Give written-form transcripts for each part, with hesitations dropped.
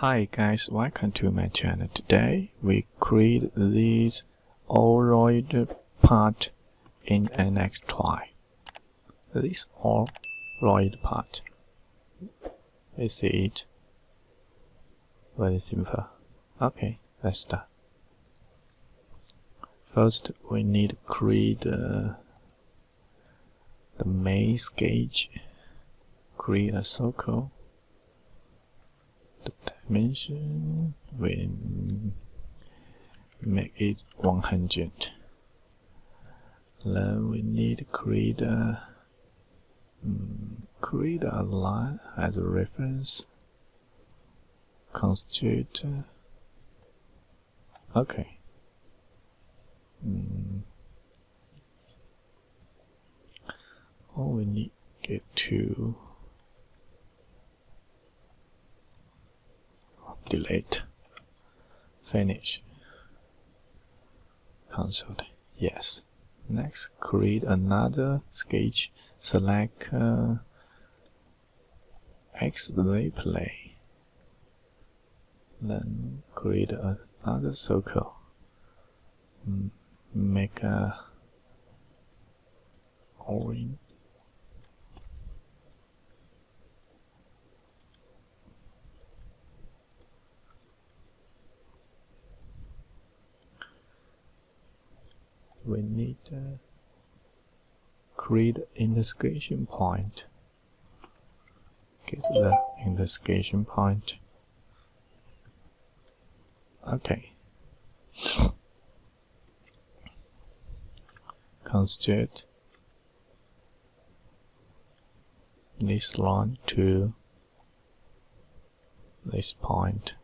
Hi guys, welcome to my channel. Today we create this oloid part in NX CAD. This oloid part. You see it? Very simple. Okay, let's start. First, we need to create the main sketch. Create a circle. The dimension we make it 100. Then we need to create a line as a reference. Constructor. Okay. All we need to get to delete, finish, console, yes. Next, create another sketch, select X-ray plane, then create another circle, make a orange. We need to create intersection point. Get the intersection point. Okay. Construct this line to this point.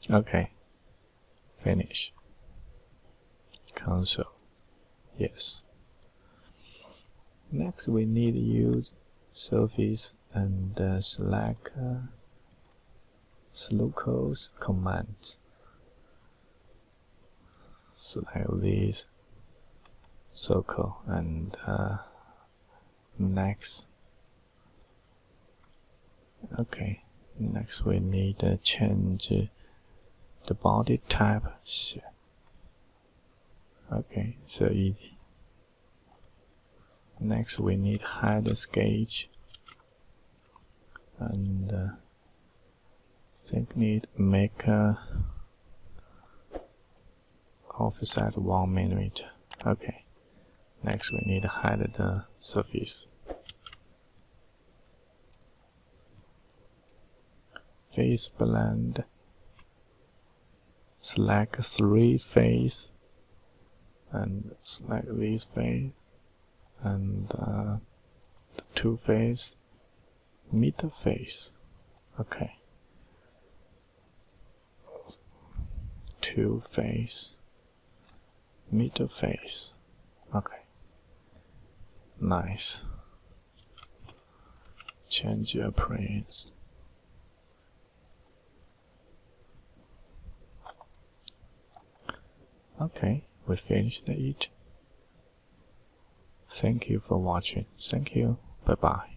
Okay, finish, console, yes. Next we need to use surface and select locals commands. Select this circle and next. Okay, next we need to change the body type. Okay, so easy. Next we need head sketch and think need make a offset 1 millimeter. Okay, next we need to hide the surface. Face blend. Select 3 face and select this face and the 2 face, middle face. Okay, 2 face, middle face. Okay, nice. Change your appearance. Okay, we finished it. Thank you for watching. Thank you. Bye bye.